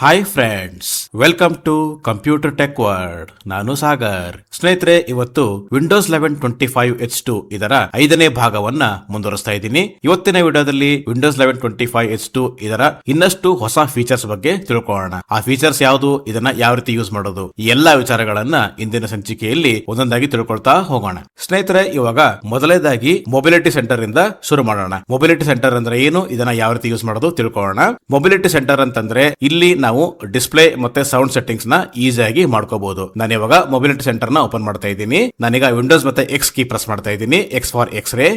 Hi friends, welcome to computer tech word. ನಾನು ಸಾಗರ್. ಸ್ನೇಹಿತರೆ, ಇವತ್ತು ವಿಂಡೋಸ್ 1125H2 ಇದರ 5ನೇ ಭಾಗವನ್ನ ಮುಂದುವರಿಸ್ತಾ ಇದ್ದೀನಿ. ಇವತ್ತಿನ ವಿಡಿಯೋದಲ್ಲಿ ವಿಂಡೋಸ್ 1125H2 ಇದರ ಇನ್ನಷ್ಟು ಹೊಸ ಫೀಚರ್ಸ್ ಬಗ್ಗೆ ತಿಳ್ಕೊಳ್ಳೋಣ. ಆ ಫೀಚರ್ಸ್ ಯಾವುದು, ಇದನ್ನ ಯಾವ ರೀತಿ ಯೂಸ್ ಮಾಡೋದು, ಈ ಎಲ್ಲಾ ವಿಚಾರಗಳನ್ನ ಇಂದಿನ ಸಂಚಿಕೆಯಲ್ಲಿ ಒಂದೊಂದಾಗಿ ತಿಳ್ಕೊಳ್ತಾ ಹೋಗೋಣ. ಸ್ನೇಹಿತರೆ, ಇವಾಗ ಮೊದಲನೇದಾಗಿ ಮೊಬಿಲಿಟಿ ಸೆಂಟರ್ ಇಂದ ಶುರು ಮಾಡೋಣ. ಮೊಬಿಲಿಟಿ ಸೆಂಟರ್ ಅಂದ್ರೆ ಏನು, ಇದನ್ನ ಯಾವ ರೀತಿ ಯೂಸ್ ಮಾಡೋದು ತಿಳ್ಕೊಳ್ಳೋಣ. ಮೊಬಿಲಿಟಿ ಸೆಂಟರ್ ಅಂತಂದ್ರೆ ಇಲ್ಲಿ ನಾವು ಡಿಸ್ಪ್ಲೇ ಮತ್ತೆ ಸೌಂಡ್ ಸೆಟ್ಟಿಂಗ್ಸ್ ನ ಈಸಿಯಾಗಿ ಮಾಡ್ಕೋಬಹುದು. ನಾನು ಇವಾಗ ಮೊಬಿಲಿಟಿ ಸೆಂಟರ್ ನ ಓಪನ್ ಮಾಡ್ತಾ ಇದ್ದೀನಿ. ನಾನೀಗ ವಿಂಡೋಸ್ ಮತ್ತೆ ಎಕ್ಸ್ ಕೀ ಪ್ರೆಸ್ ಮಾಡ್ತಾ ಇದ್ದೀನಿ. X for X-ray.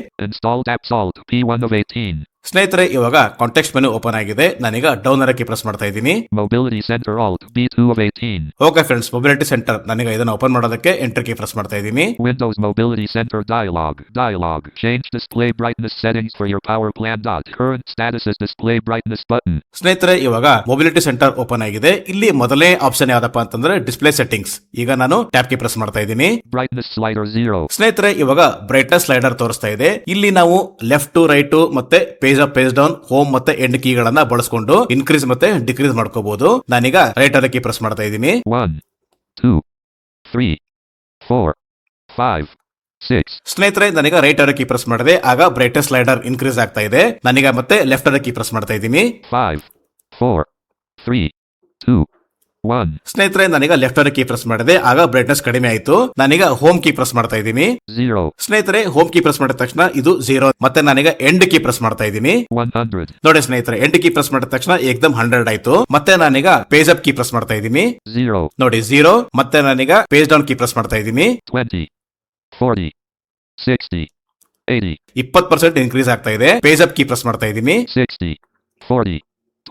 ಸ್ನೇಹಿತರೆ, ಇವಾಗ ಕಾಂಟೆಕ್ಸ್ಟ್ ಮೆನು ಓಪನ್ ಆಗಿದೆ. ನಾನೀಗ ಡೌನ್ ಅರ ಕೀ ಪ್ರೆಸ್ ಮಾಡ್ತಾ ಇದ್ದೀನಿ. Mobility Center Alt B2 of 18. Okay friends, mobility centre ನಾನೀಗ ಇದನ್ನ ಓಪನ್ ಮಾಡೋದಕ್ಕೆ ಎಂಟರ್ ಕೀ ಪ್ರೆಸ್ ಮಾಡ್ತಾ ಇದ್ದೀನಿ. Windows Mobility Center dialog. Change display brightness settings for your power plan. Current status is display brightness button. ಸ್ನೇಹಿತರೆ, ಇವಾಗ mobility centre open ಆಗಿದೆ. ಇಲ್ಲಿ ಮೊದಲನೇ ಆಪ್ಷನ್ ಯಾವ್ದಪ್ಪ ಅಂತಂದ್ರೆ ಡಿಸ್ಪ್ಲೇ ಸೆಟ್ಟಿಂಗ್ಸ್. ಈಗ ನಾನು ಟ್ಯಾಪ್ ಕೀ ಪ್ರೆಸ್ ಮಾಡ್ತಾ ಇದ್ದೀನಿ. Brightness slider 0. ಸ್ನೇಹಿತರೆ, ಇವಾಗ ಬ್ರೈಟ್ನೆಸ್ ಸ್ಲೈಡರ್ ತೋರಿಸ್ತಾ ಇದೆ. ಇಲ್ಲಿ ನಾವು ಲೆಫ್ಟ್ ಟು ರೈಟ್ ಮತ್ತೆ page up, page down, home ಮತ್ತೆ ಎಂಡ್ ಕೀ ಗಳನ್ನ ಬಳಸಿಕೊಂಡು ಇನ್ಕ್ರೀಸ್ ಮತ್ತೆ ಡಿಕ್ರೀಸ್ ಮಾಡ್ಕೋಬಹುದು. ನಾನೀಗ ರೈಟ್ ಅರ ಕೀ ಪ್ರೆಸ್ ಮಾಡ್ತಾ ಇದ್ದೀನಿ. 1, 2, 3, 4, 5, 6. ಸ್ನೇಹಿತರೆ, ನಾನೀಗ ರೈಟ್ ಅರ ಕೀ ಪ್ರೆಸ್ ಮಾಡಿದೆ. ಆಗ ಬ್ರೈಟ್ನೆಸ್ ಸ್ಲೈಡರ್ ಇನ್ಕ್ರೀಸ್ ಆಗ್ತಾ ಇದೆ. ನಾನೀಗ ಮತ್ತೆ ಲೆಫ್ಟ್ ಅರ ಕೀ ಪ್ರೆಸ್ ಮಾಡ್ತಾ ಇದ್ದೀನಿ. 5, 4, 3, 2, 1. ಸ್ನೇಹಿತರೆ, ನಾನೀಗ ಲೆಫ್ಟ್ ಅರ ಕೀ ಪ್ರೆಸ್ ಮಾಡಿದೆ. ಆಗ ಬ್ರೈಟ್ನೆಸ್ ಕಡಿಮೆ ಆಯಿತು. ನಾನೀಗ ಹೋಮ್ ಕೀ ಪ್ರೆಸ್ ಮಾಡ್ತಾ ಇದ್ದೀನಿ. 0. ಸ್ನೇಹಿತರೆ, ಹೋಮ್ ಕೀ ಪ್ರೆಸ್ ಮಾಡಿದ ತಕ್ಷಣ ಇದು 0. ಮತ್ತೆ ನಾನೀಗ ಎಂಡ್ ಕೀ ಪ್ರೆಸ್ ಮಾಡ್ತಾ ಇದ್ದೀನಿ. 100. ನೋಡಿ ಸ್ನೇಹಿತರೆ, ಎಂಡ್ ಕೀ ಪ್ರೆಸ್ ಮಾಡಿದ ತಕ್ಷಣ ಏಕದಮ್ 100 ಆಯ್ತು. ಮತ್ತೆ ನಾನೀಗ ಪೇಜ್ ಅಪ್ ಕೀ ಪ್ರೆಸ್ ಮಾಡ್ತಾ ಇದ್ದೀನಿ. 0. ನೋಡಿ 0. ಮತ್ತೆ ನಾನೀಗ ಪೇಜ್ ಡೌನ್ ಕೀ ಪ್ರೆಸ್ ಮಾಡ್ತಾ ಇದ್ದೀನಿ. 20, 40, 60, 80. 20% ಇನ್ಕ್ರೀಸ್ ಆಗ್ತಾ ಇದೆ. ಪೇಜ್ ಅಪ್ ಕೀ ಪ್ರೆಸ್ ಮಾಡ್ತಾ ಇದ್ದೀನಿ. 60, 40,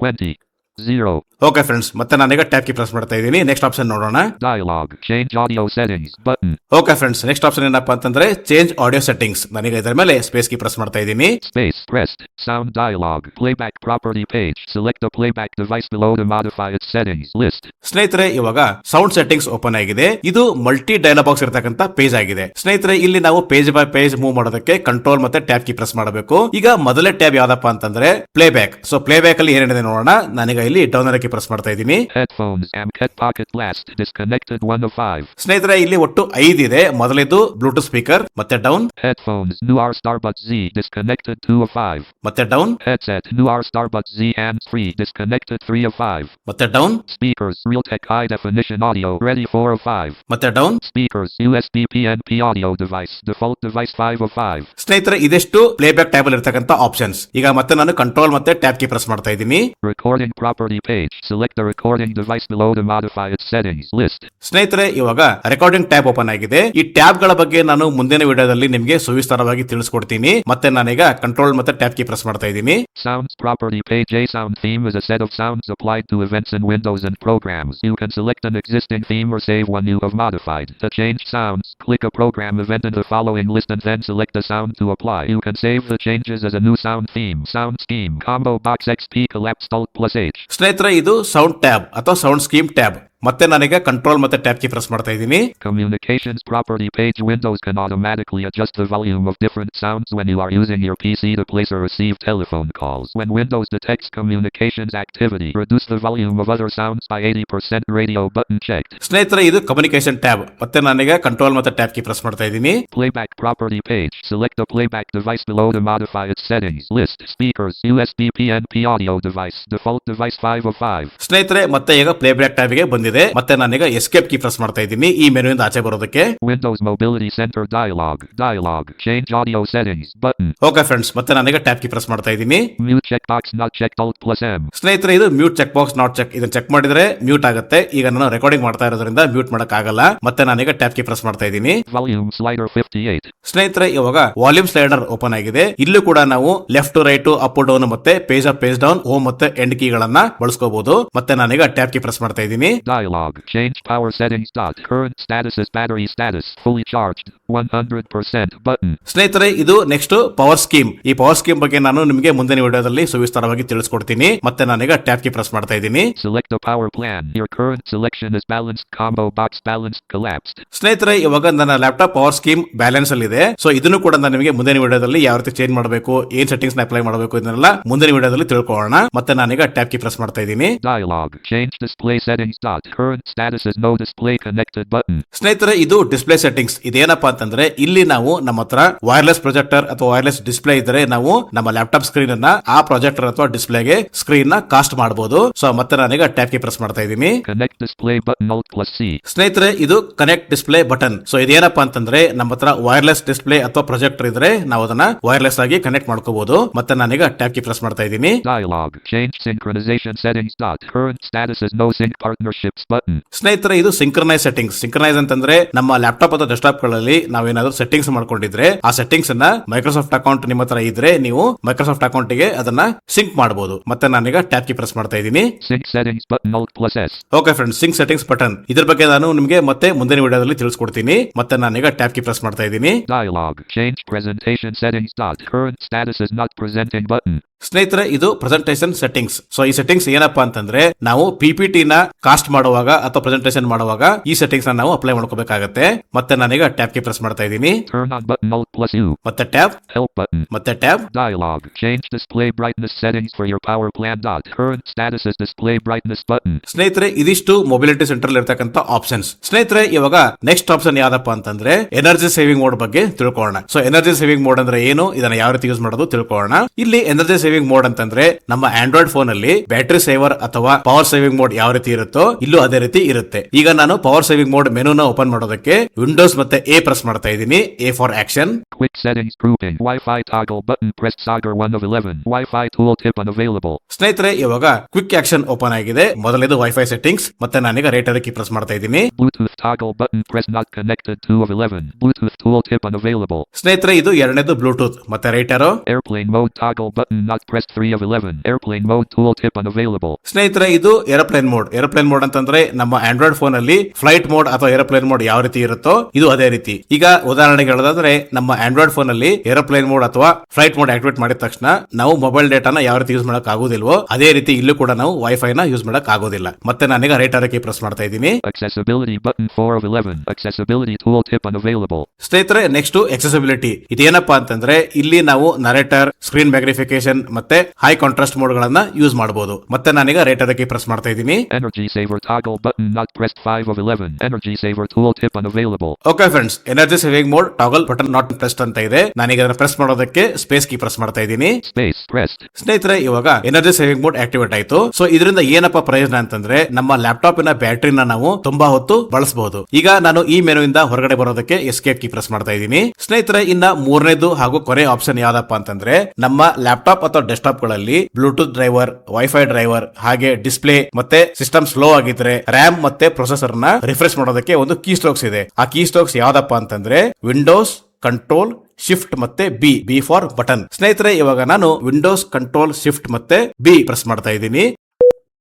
20, 0. ಓಕೆ ಫ್ರೆಂಡ್ಸ್, ಮತ್ತೆ ನಾನೀಗ ಟ್ಯಾಪ್ ಕೀ ಪ್ರೆಸ್ ಮಾಡ್ತಾ ಇದ್ದೀನಿ. ನೆಕ್ಸ್ಟ್ ಆಪ್ಷನ್ ನೋಡೋಣ. Dialog. Change audio settings button. Okay friends, next option ಏನಪ್ಪಾ ಅಂತಂದ್ರೆ ಚೇಂಜ್ ಆಡಿಯೋ ಸೆಟ್ಟಿಂಗ್ಸ್. ನಾನೀಗ ಇದರ ಮೇಲೆ ಸ್ಪೇಸ್ ಕೀ ಪ್ರೆಸ್ ಮಾಡ್ತಾ ಇದ್ದೀನಿ. Space pressed. Sound dialog. Playback property page. Select the playback device below to modify its settings list. ಸ್ನೇಹಿತರೆ, ಇವಾಗ sound settings open ಆಗಿದೆ. ಇದು ಮಲ್ಟಿ ಡೈಲಾಗ್ ಬಾಕ್ಸ್ ಇರತಕ್ಕಂತ ಪೇಜ್ ಆಗಿದೆ. ಸ್ನೇಹಿತರೆ, ಇಲ್ಲಿ ನಾವು ಪೇಜ್ ಬೈ ಪೇಜ್ ಮೂವ್ ಮಾಡೋದಕ್ಕೆ ಕಂಟ್ರೋಲ್ ಮತ್ತೆ ಟ್ಯಾಪ್ ಕೀ ಪ್ರೆಸ್ ಮಾಡಬೇಕು. ಈಗ ಮೊದಲೇ ಟ್ಯಾಬ್ ಯಾವ್ದಪ್ಪ ಅಂತಂದ್ರೆ ಪ್ಲೇಬ್ಯಾಕ್. ಸೊ ಪ್ಲೇಬ್ಯಾಕ್ ಅಲ್ಲಿ ಏನಿದೆ ನೋಡೋಣ. ನಾನೀಗ ಇಲ್ಲಿ ಡೌನ್ ಅರ ಕೀ ಪ್ರೆಸ್ ಮಾಡ್ತಾ ಇದ್ದೀನಿ. Headphones. Amcat Pocket Blast. Disconnected 1 of 5. ಸ್ನೇಹಿತರೆ, ಇಲ್ಲಿ ಒಟ್ಟು 5 ಇದೆ. ಮೊದಲೇದು ಬ್ಲೂಟೂತ್ ಸ್ಪೀಕರ್, ಮತ್ತೆ down, Headphones. Nuar Starbuds Z. Disconnected 2 of 5. ಮತ್ತೆ down, Headset. Nuar Starbuds Z and 3. Disconnected 3 of 5. ಮತ್ತೆ down, Speakers. Realtek High Definition Audio. Ready 4 of 5. ಮತ್ತೆ down. Speakers. USB PNP audio device. Default device 5 of 5. ಸ್ನೇಹಿತರೆ, ಇದೆಷ್ಟು playback tab ಅಲ್ಲಿ ಇರತಕ್ಕಂತ options. ಈಗ ಮತ್ತೆ ನಾನು ಕಂಟ್ರೋಲ್ ಮತ್ತೆ ಟ್ಯಾಪ್ ಕೀ ಪ್ರೆಸ್ ಮಾಡ್ತಾ ಇದ್ದೀನಿ. Recording property page. Select the recording device below to modify its settings list. ಸ್ನೇಹಿತರೆ, ಇವಾಗ ರೆಕಾರ್ಡಿಂಗ್ ಟ್ಯಾಬ್ ಓಪನ್ ಆಗಿದೆ. ಈ ಟ್ಯಾಬ್ ಗಳ ಬಗ್ಗೆ ನಾನು ಮುಂದಿನ ವಿಡಿಯೋದಲ್ಲಿ ನಿಮಗೆ ಸವಿಸ್ತಾರವಾಗಿ ತಿಳಿಸ್ಕೊಡ್ತೀನಿ. ಮತ್ತೆ ನಾನೀಗ ಕಂಟ್ರೋಲ್ ಮತ್ತೆ ಟ್ಯಾಪ್ ಕೀ ಪ್ರೆಸ್ ಮಾಡ್ತಾ ಇದ್ದೀನಿ. Sounds property page. A sound theme is a set of sounds applied to events in Windows and programs. You can select an existing theme or save one you have modified. To change sounds, click a program event in the following list and then select the sound to apply. You can save the changes as a new sound theme. Sound scheme. Combo box XP collapsed Alt+H. ಸ್ನೇಹಿತರೆ, ಇದು sound tab ಅಥವಾ sound scheme tab. ಮತ್ತೆ ನಾನೀಗ control ಮತ್ತೆ tap key press ಮಾಡ್ತಾ ಇದ್ದೀನಿ. Communications property page. Windows can automatically adjust the volume of different sounds when you are using your PC to place or receive telephone calls. When Windows detects communications activity, reduce the volume of other sounds by 80%. Radio button checked. ಸ್ನೇಹಿತರೆ, ಇದು communication tab. ಮತ್ತೆ ನಾನೀಗ control ಮತ್ತೆ tap key press ಮಾಡ್ತಾ ಇದ್ದೀನಿ. Playback property page. Select the playback device below to modify its settings list. Speakers. USB PNP audio device. Default device 5 of 5. ಸ್ನೇಹಿತರೆ, ಮತ್ತೆ ಈಗ ಪ್ಲೇಬ್ಯಾಕ್ ಟ್ಯಾಬ್ ಗೆ ಬಂದಿದೆ. ಮತ್ತೆ ನಾನೀಗ ಎಸ್ಕೇಪ್ ಕೀ ಪ್ರೆಸ್ ಮಾಡ್ತಾ ಇದ್ದೀನಿ ಈ ಮೆನುವಿಂದ ಆಚೆ ಬರೋದಕ್ಕೆ. Windows Mobility Center dialog. Change audio settings button. Okay friends, ಮತ್ತೆ ನಾನೀಗ ಟ್ಯಾಪ್ ಕೀ ಪ್ರೆಸ್ ಮಾಡ್ತಾ ಇದ್ದೀನಿ. Mute checkbox not checked Alt+M. ಸ್ನೇಹಿತರೆ, ಇದು mute check box not check. ಇದನ್ನ ಚೆಕ್ ಮಾಡಿದ್ರೆ ಮ್ಯೂಟ್ ಆಗುತ್ತೆ. ಈಗ ನಾನು ರೆಕಾರ್ಡಿಂಗ್ ಮಾಡ್ತಾ ಇರೋದ್ರಿಂದ ಮ್ಯೂಟ್ ಮಾಡಕ್ ಆಗಲ್ಲ. ಮತ್ತೆ ನಾನೀಗ ಟ್ಯಾಪ್ ಕೀ ಪ್ರೆಸ್ ಮಾಡ್ತಾ ಇದ್ದೀನಿ. Volume slider 58. ಸ್ನೇಹಿತರೆ, ಇವಾಗ ವಾಲ್ಯೂಮ್ ಸ್ಲೈಡರ್ ಓಪನ್ ಆಗಿದೆ. ಇಲ್ಲೂ ಕೂಡ ನಾವು left to right, up down ಮತ್ತೆ page up, page down, home ಮತ್ತೆ ಎಂಡ್ ಕೀ ಗಳನ್ನ ಬಳಸ್ಕೋಬಹುದು. ಮತ್ತೆ ನಾನೀಗ ಟ್ಯಾಪ್ ಕೀ ಪ್ರೆಸ್ ಮಾಡ್ತಾ ಇದ್ದೀನಿ. Dialog. Change power settings. Current status is battery status. Fully charged. 100% button. ಸ್ನೇಹಿತರೆ, ಇದು ನೆಕ್ಸ್ಟ್ ಪವರ್ ಸ್ಕೀಮ್. ಈ ಪವರ್ ಸ್ಕೀಮ್ ಬಗ್ಗೆ ನಾನು ನಿಮಗೆ ಮುಂದಿನ ವಿಡಿಯೋದಲ್ಲಿ ಸವಿಸ್ತಾರವಾಗಿ ತಿಳಿಸ್ಕೊಡ್ತೀನಿ. ಮತ್ತೆ ನಾನೀಗ ಟ್ಯಾಬ್ ಕೀ ಪ್ರೆಸ್ ಮಾಡ್ತಾ ಇದ್ದೀನಿ. Select a power plan. Your current selection is balanced. Combo box balanced. Collapsed. ಸ್ನೇಹಿತರೆ, ಇವಾಗ ನನ್ನ ಲ್ಯಾಪ್ಟಾಪ್ ಪವರ್ ಸ್ಕೀಮ್ ಬ್ಯಾಲೆನ್ಸ್ ಅಲ್ಲಿ ಇದೆ. ಸೊ ಇದನ್ನು ಕೂಡ ನಾನು ನಿಮಗೆ ಮುಂದಿನ ವಿಡಿಯೋದಲ್ಲಿ ಯಾವ ರೀತಿ ಚೇಂಜ್ ಮಾಡಬೇಕು, ಏನ್ ಸೆಟ್ಟಿಂಗ್ಸ್ ನ ಅಪ್ಲೈ ಮಾಡಬೇಕು ಇದನ್ನೆಲ್ಲ ಮುಂದಿನ ವಿಡಿಯೋದಲ್ಲಿ ತಿಳ್ಕೊಳ್ಳೋಣ. ಮತ್ತೆ ನಾನೀಗ ಟ್ಯಾಬ್ ಕೀ ಪ್ರೆಸ್ ಮಾಡ್ತಾ ಇದ್ದೀನಿ. Dialog. Change display settings. Current status is no display connected button. ಸ್ನೇಹಿತರೆ, ಇದು ಡಿಸ್ಪ್ಲೇ ಸೆಟ್ಟಿಂಗ್ಸ್. ಇದೇನಪ್ಪಾ ಅಂತಂದ್ರೆ ಇಲ್ಲಿ ನಾವು ನಮ್ಮ ಹತ್ರ ವೈರ್ಲೆಸ್ ಪ್ರೊಜೆಕ್ಟರ್ ಅಥವಾ ವೈರ್ಲೆಸ್ ಡಿಸ್ಪ್ಲೇ ಇದ್ರೆ ನಾವು ನಮ್ಮ ಲ್ಯಾಪ್ಟಾಪ್ ಸ್ಕ್ರೀನ್ ಅನ್ನ ಆ ಪ್ರೊಜೆಕ್ಟರ್ ಅಥವಾ ಡಿಸ್ಪ್ಲೇಗೆ ಸ್ಕ್ರೀನ್ ನ ಕಾಸ್ಟ್ ಮಾಡಬಹುದು. ಸೊ ಮತ್ತೆ ನಾನೀಗ ಟ್ಯಾಬ್ ಕೀ ಪ್ರೆಸ್ ಮಾಡ್ತಾ ಇದ್ದೀನಿ. Connect display button Alt+C. ಸ್ನೇಹಿತರೆ, ಇದು ಕನೆಕ್ಟ್ ಡಿಸ್ಪ್ಲೇ ಬಟನ್. ಸೊ ಇದೇನಪ್ಪಾ ಅಂತಂದ್ರೆ ನಮ್ಮ ಹತ್ರ ವೈರ್ಲೆಸ್ ಡಿಸ್ಪ್ಲೇ ಅಥವಾ ಪ್ರೊಜೆಕ್ಟರ್ ಇದ್ರೆ ನಾವು ಅದನ್ನ ವೈರ್ಲೆಸ್ ಆಗಿ ಕನೆಕ್ಟ್ ಮಾಡ್ಕೋಬಹುದು. ಮತ್ತೆ ನಾನೀಗ ಟ್ಯಾಬ್ ಕೀ ಪ್ರೆಸ್ ಮಾಡ್ತಾ ಇದ್ದೀನಿ. Dialog. Change synchronization settings. Current status is no sync partnerships button. ಸ್ನೇಹಿತರೆ, ಇದು ಸಿಂಕ್ರನೈಸ್ ಸೆಟ್ಟಿಂಗ್ಸ್. ಸಿಂಕ್ರನೈಸ್ ಅಂತಂದ್ರೆ ನಮ್ಮ ಲ್ಯಾಪ್ಟಾಪ್ ಅಥವಾ ಡೆಸ್ಕ್ಟಾಪ್ ಗಳಲ್ಲಿ ನಾವೇನಾದ್ರೂ ಸೆಟ್ಟಿಂಗ್ಸ್ ಮಾಡ್ಕೊಂಡಿದ್ರೆ ಆ ಸೆಟ್ಟಿಂಗ್ಸ್ ಅನ್ನ ಮೈಕ್ರೋಸಾಫ್ಟ್ ಅಕೌಂಟ್ ನಿಮ್ಮ ಹತ್ರ ಇದ್ರೆ ನೀವು ಮೈಕ್ರೋಸಾಫ್ಟ್ ಅಕೌಂಟ್ ಗೆ ಅದನ್ನ ಸಿಂಕ್ ಮಾಡಬಹುದು. ಮತ್ತೆ ನಾನೀಗ ಟ್ಯಾಬ್ ಕೀ ಪ್ರೆಸ್ ಮಾಡ್ತಾ ಇದ್ದೀನಿ. Sync settings button Alt+S. Okay friends, sync settings button ಇದ್ರ ಬಗ್ಗೆ ನಾನು ನಿಮಗೆ ಮತ್ತೆ ಮುಂದಿನ ವಿಡಿಯೋದಲ್ಲಿ ತಿಳಿಸ್ಕೊಡ್ತೀನಿ. ಮತ್ತೆ ನಾನೀಗ ಟ್ಯಾಬ್ ಕೀ ಪ್ರೆಸ್ ಮಾಡ್ತಾ ಇದ್ದೀನಿ. Dialog. Change presentation settings. Current status is not presenting button. ಸ್ನೇಹಿತರೆ, ಇದು ಪ್ರೆಸೆಂಟೇಷನ್ ಸೆಟ್ಟಿಂಗ್ಸ್. ಸೊ ಈ ಸೆಟ್ಟಿಂಗ್ಸ್ ಏನಪ್ಪಾ ಅಂತಂದ್ರೆ ನಾವು PPT ನ ಕಾಸ್ಟ್ ಮಾಡುವಾಗ ಅಥವಾ ಪ್ರೆಸೆಂಟೇಷನ್ ಮಾಡುವಾಗ ಈ ಸೆಟ್ಟಿಂಗ್ಸ್ ನ ನಾವು ಅಪ್ಲೈ ಮಾಡ್ಕೋಬೇಕಾಗತ್ತೆ. ಮತ್ತೆ ನಾನೀಗ ಟ್ಯಾಬ್ ಕೀ ಪ್ರೆಸ್ ಮಾಡ್ತಾ ಇದ್ದೀನಿ. Turn on button Alt+U. ಮತ್ತೆ ಟ್ಯಾಬ್, Help button. ಮತ್ತೆ tab. Dialog. Change display brightness settings for your power plan. Current status is display brightness button. ಸ್ನೇಹಿತರೆ, ಇದಿಷ್ಟು ಮೊಬಿಲಿಟಿ ಸೆಂಟರ್ ಇರತಕ್ಕಂತ ಆಪ್ಷನ್ಸ್. ಸ್ನೇಹಿತರೆ, ಇವಾಗ ನೆಕ್ಸ್ಟ್ ಆಪ್ಷನ್ ಯಾವ್ದಪ್ಪ ಅಂತಂದ್ರೆ ಎನರ್ಜಿ ಸೇವಿಂಗ್ ಮೋಡ್ ಬಗ್ಗೆ ತಿಳ್ಕೊಳ್ಳೋಣ. ಸೊ ಎನರ್ಜಿ ಸೇವಿಂಗ್ ಮೋಡ್ ಅಂದ್ರೆ ಏನು, ಇದನ್ನ ಯಾವ ರೀತಿ ಯೂಸ್ ಮಾಡೋದು ತಿಳ್ಕೊಳ್ಳೋಣ. ಇಲ್ಲಿ ಎನರ್ಜಿ ಸೇವಿಂಗ್ ಮೋಡ್ ಅಂತಂದ್ರೆ ನಮ್ಮ ಆಂಡ್ರಾಯ್ಡ್ ಫೋನ್ ಅಲ್ಲಿ ಬ್ಯಾಟರಿ ಸೇವರ್ ಅಥವಾ ಪವರ್ ಸೇವಿಂಗ್ ಮೋಡ್ ಯಾವ ರೀತಿ ಇರುತ್ತೋ ಇಲ್ಲೂ ಅದೇ ರೀತಿ ಇರುತ್ತೆ. ಈಗ ನಾನು ಪವರ್ ಸೇವಿಂಗ್ ಮೋಡ್ ಮೆನುನ ಓಪನ್ ಮಾಡೋದಕ್ಕೆ ವಿಂಡೋಸ್ ಮತ್ತೆ ಎ ಪ್ರೆಸ್ ಮಾಡ್ತಾ ಇದ್ದೀನಿ. A for action. Quick settings grouping. Wi-Fi toggle button pressed. Sagar 1 of 11. Wi-Fi tooltip unavailable. ಸ್ನೇಹಿತರೆ, ಇವಾಗ ಕ್ವಿಕ್ ಆಕ್ಷನ್ ಓಪನ್ ಆಗಿದೆ. ಮೊದಲೇದು ವೈಫೈ ಸೆಟ್ಟಿಂಗ್ಸ್. ಮತ್ತೆ ನಾನೀಗ ರೈಟರ್ ಕೀ ಪ್ರೆಸ್ ಮಾಡ್ತಾ ಇದ್ದೀನಿ. Bluetooth toggle button pressed. Not connected. 2 of 11. Bluetooth tooltip unavailable. ಸ್ನೇಹಿತರೆ, ಇದು ಎರಡನೇದು ಬ್ಲೂಟೂತ್. ಮತ್ತೆ writer Airplane mode toggle button not pressed. 3 of 11. Airplane mode tooltip unavailable. ಸ್ನೇಹಿತರೆ, ಇದು ಏರೋಪ್ಲೇನ್ ಮೋಡ್. ಏರೋಪ್ಲೇನ್ ಮೋಡ್ ಅಂತಂದ್ರೆ ನಮ್ಮ ಆಂಡ್ರಾಯ್ಡ್ ಫೋನ್ ಅಲ್ಲಿ ಫ್ಲೈಟ್ ಮೋಡ್ ಅಥವಾ ಏರೋಪ್ಲೇನ್ ಮೋಡ್ ಯಾವ ರೀತಿ ಇರುತ್ತೋ ಇದು ಅದೇ ರೀತಿ. ಈಗ ಉದಾಹರಣೆಗೆ ಹೇಳೋದಾದ್ರೆ ನಮ್ಮ ಆಂಡ್ರಾಯ್ಡ್ ಫೋನ್ ಅಲ್ಲಿ ಏರೋಪ್ಲೇನ್ ಮೋಡ್ ಅಥವಾ ಫ್ಲೈಟ್ ಮೋಡ್ ಆಕ್ಟಿವೇಟ್ ಮಾಡಿದ ತಕ್ಷಣ ನಾವು ಮೊಬೈಲ್ ಡೇಟಾನ ಯಾವ ರೀತಿ ಯೂಸ್ ಮಾಡಕ್ ಆಗೋದಿಲ್ವೋ ಅದೇ ರೀತಿ ಇಲ್ಲೂ ಕೂಡ ನಾವು ವೈಫೈ ನ ಯೂಸ್ ಮಾಡಕ್ ಆಗೋದಿಲ್ಲ. ಮತ್ತೆ ನಾನೀಗ ರೈಟರ್ ಕೀ ಪ್ರೆಸ್ ಮಾಡ್ತಾ ಇದ್ದೀನಿ. Accessibility button 4 of 11. Accessibility tooltip unavailable. ಸ್ನೇಹಿತರೆ, ನೆಕ್ಸ್ಟ್ ಎಕ್ಸೆಸಿಬಿಲಿಟಿ. ಇದೇನಪ್ಪಾ ಅಂತಂದ್ರೆ ಇಲ್ಲಿ ನಾವು ನರೇಟರ್, ಸ್ಕ್ರೀನ್ ಮ್ಯಾಗ್ನಿಫಿಕೇಶನ್ ಮತ್ತೆ ಹೈ ಕಾಂಟ್ರಾಸ್ಟ್ ಮೋಡ್ ಗಳನ್ನ ಯೂಸ್ ಮಾಡಬಹುದು. ಮತ್ತೆ ನಾನೀಗ ರೈಟರ್ ಕೀ ಪ್ರೆಸ್ ಮಾಡ್ತಾ ಇದ್ದೀನಿ. Energy saver toggle button not pressed. 5 of 11. Energy saver tooltip unavailable. Okay friends, energy saving mode toggle button not pressed ಅಂತ ಇದೆ. ನಾನೀಗ ಅದನ್ನ ಪ್ರೆಸ್ ಮಾಡೋದಕ್ಕೆ ಸ್ಪೇಸ್ ಕೀ ಪ್ರೆಸ್ ಮಾಡ್ತಾ ಇದ್ದೀನಿ. Space pressed. ಸ್ನೇಹಿತರೆ, ಇವಾಗ ಎನರ್ಜಿ ಸೇವಿಂಗ್ ಮೋಡ್ ಆಕ್ಟಿವೇಟ್ ಆಯ್ತು. ಸೊ ಇದರಿಂದ ಏನಪ್ಪಾ ಪ್ರಯೋಜನ ಅಂತಂದ್ರೆ ನಮ್ಮ ಲ್ಯಾಪ್ಟಾಪಿನ ಬ್ಯಾಟರಿನ ನಾವು ತುಂಬಾ ಹೊತ್ತು ಬಳಸಬಹುದು. ಈಗ ನಾನು ಈ ಮೆನು ಇಂದ ಹೊರಗಡೆ ಬರೋದಕ್ಕೆ ಎಸ್ಕೇಪ್ ಕೀ ಪ್ರೆಸ್ ಮಾಡ್ತಾ ಇದ್ದೀನಿ. ಸ್ನೇಹಿತರೆ, ಇನ್ನ ಮೂರನೇದು ಹಾಗೂ ಕೊನೆ ಆಪ್ಷನ್ ಯಾವ್ದಪ್ಪ ಅಂತಂದ್ರೆ ನಮ್ಮ ಲ್ಯಾಪ್ಟಾಪ್ ಅಥವಾ ಡೆಸ್ಕ್ಟಾಪ್ ಗಳಲ್ಲಿ ಬ್ಲೂಟೂತ್ ಡ್ರೈವರ್, ವೈಫೈ ಡ್ರೈವರ್, ಹಾಗೆ ಡಿಸ್ಪ್ಲೇ ಮತ್ತೆ ಸಿಸ್ಟಮ್ ಸ್ಲೋ ಆಗಿದ್ರೆ ರ್ಯಾಮ್ ಮತ್ತೆ ಪ್ರೊಸೆಸರ್ ನ ರಿಫ್ರೆಶ್ ಮಾಡೋದಕ್ಕೆ ಒಂದು ಕೀ ಸ್ಟ್ರೋಕ್ಸ್ ಇದೆ. ಆ ಕೀ ಸ್ಟ್ರೋಕ್ಸ್ ಯಾವ್ದಪ್ಪ ಅಂತಂದ್ರೆ ವಿಂಡೋಸ್, ಕಂಟ್ರೋಲ್, ಶಿಫ್ಟ್ ಮತ್ತೆ ಬಿ ಫಾರ್ ಬಟನ್. ಸ್ನೇಹಿತರೆ, ಇವಾಗ ನಾನು ವಿಂಡೋಸ್, ಕಂಟ್ರೋಲ್, ಶಿಫ್ಟ್ ಮತ್ತೆ ಬಿ ಪ್ರೆಸ್ ಮಾಡ್ತಾ ಇದ್ದೀನಿ.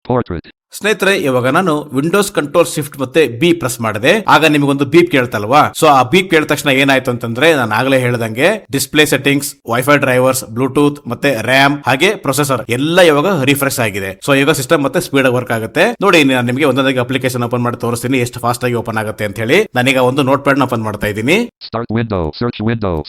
Portrait. ಸ್ನೇಹಿತರೆ, ಇವಾಗ ನಾನು ವಿಂಡೋಸ್, ಕಂಟ್ರೋಲ್, ಶಿಫ್ಟ್ ಮತ್ತೆ ಬಿ ಪ್ರೆಸ್ ಮಾಡಿದೆ. ಆಗ ನಿಮಗೊಂದು ಬೀಪ್ ಕೇಳ್ತಲ್ವಾ. ಸೊ ಆ ಬೀಪ್ ಕೇಳಿದ ತಕ್ಷಣ ಏನಾಯ್ತು ಅಂತಂದ್ರೆ ನಾನು ಆಗ್ಲೇ ಹೇಳ್ದಂಗೆ display settings, wifi drivers, Bluetooth ಮತ್ತೆ ರ್ಯಾಮ್ ಹಾಗೆ ಪ್ರೊಸೆಸರ್ ಎಲ್ಲ ಇವಾಗ ರಿಫ್ರೆಶ್ ಆಗಿದೆ. ಸೊ ಈಗ ಸಿಸ್ಟಮ್ ಮತ್ತೆ ಸ್ಪೀಡ್ ಆಗಿ ವರ್ಕ್ ಆಗುತ್ತೆ. ನೋಡಿ, ನಾನು ನಿಮಗೆ ಒಂದೊಂದಾಗಿ ಅಪ್ಲಿಕೇಶನ್ ಓಪನ್ ಮಾಡಿ ತೋರಿಸ್ತೀನಿ ಎಷ್ಟು ಫಾಸ್ಟ್ ಆಗಿ ಓಪನ್ ಆಗುತ್ತೆ ಅಂತ ಹೇಳಿ. ನಾನೀಗ ಒಂದು ನೋಟ್ ಪ್ಯಾಡ್ ಓಪನ್ ಮಾಡ್ತಾ ಇದ್ದೀನಿ. Start window.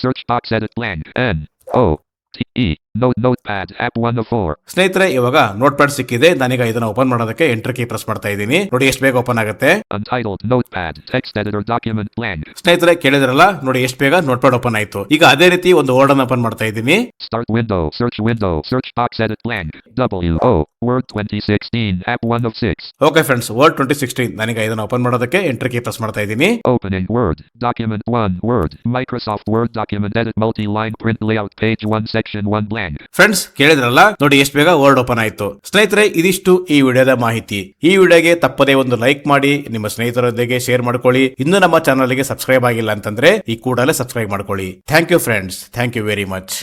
Search box edit blank. N-O-T-E. Notepad. App 1 of 4. ಸ್ನೇಹಿತರೆ, ಇವಾಗ ನೋಟ್ ಪ್ಯಾಡ್ ಸಿಕ್ಕಿದೆ. ನಾನೀಗ ಇದನ್ನ ಓಪನ್ ಮಾಡೋದಕ್ಕೆ ಎಂಟರ್ ಕೀ ಪ್ರೆಸ್ ಮಾಡ್ತಾ ಇದ್ದೀನಿ. ನೋಡಿ ಎಷ್ಟು ಬೇಗ ಓಪನ್ ಆಗುತ್ತೆ. Untitled Notepad. Text editor document blank. ಸ್ನೇಹಿತರೆ, ಕೇಳಿದ್ರಲ್ಲ, ನೋಡಿ ಎಷ್ಟು ಬೇಗ ನೋಟ್ ಪ್ಯಾಡ್ ಓಪನ್ ಆಯ್ತು. ಈಗ ಅದೇ ರೀತಿ ಒಂದು ವರ್ಡ್ ಅನ್ನು ಓಪನ್ ಮಾಡ್ತಾ ಇದ್ದೀನಿ. Start window. Search box edit blank. W-O. Word 2016. App 1 of 6. Okay friends, word 2016. ನಾನೀಗ ಇದನ್ನ ಓಪನ್ ಮಾಡೋದಕ್ಕೆ ಎಂಟರ್ ಕೀ ಪ್ರೆಸ್ ಮಾಡ್ತಾ ಇದ್ದೀನಿ. Opening Word. Document 1. Word. Microsoft Word document edit multi-line print layout page 1 section 1 blank. Friends, ಕೇಳಿದ್ರಲ್ಲ, ನೋಡಿ ಎಷ್ಟು ಬೇಗ word open ಆಯ್ತು. ಸ್ನೇಹಿತರೆ, ಇದಿಷ್ಟು ಈ ವಿಡಿಯೋದ ಮಾಹಿತಿ. ಈ ವಿಡಿಯೋಗೆ ತಪ್ಪದೇ ಒಂದು ಲೈಕ್ ಮಾಡಿ, ನಿಮ್ಮ ಸ್ನೇಹಿತರೊಂದಿಗೆ ಶೇರ್ ಮಾಡ್ಕೊಳ್ಳಿ. ಇನ್ನು ನಮ್ಮ ಚಾನಲ್ ಗೆ ಸಬ್ಸ್ಕ್ರೈಬ್ ಆಗಿಲ್ಲ ಅಂತಂದ್ರೆ ಈ ಕೂಡಲೇ ಸಬ್ಸ್ಕ್ರೈಬ್ ಮಾಡ್ಕೊಳ್ಳಿ. Thank you friends, thank you very much.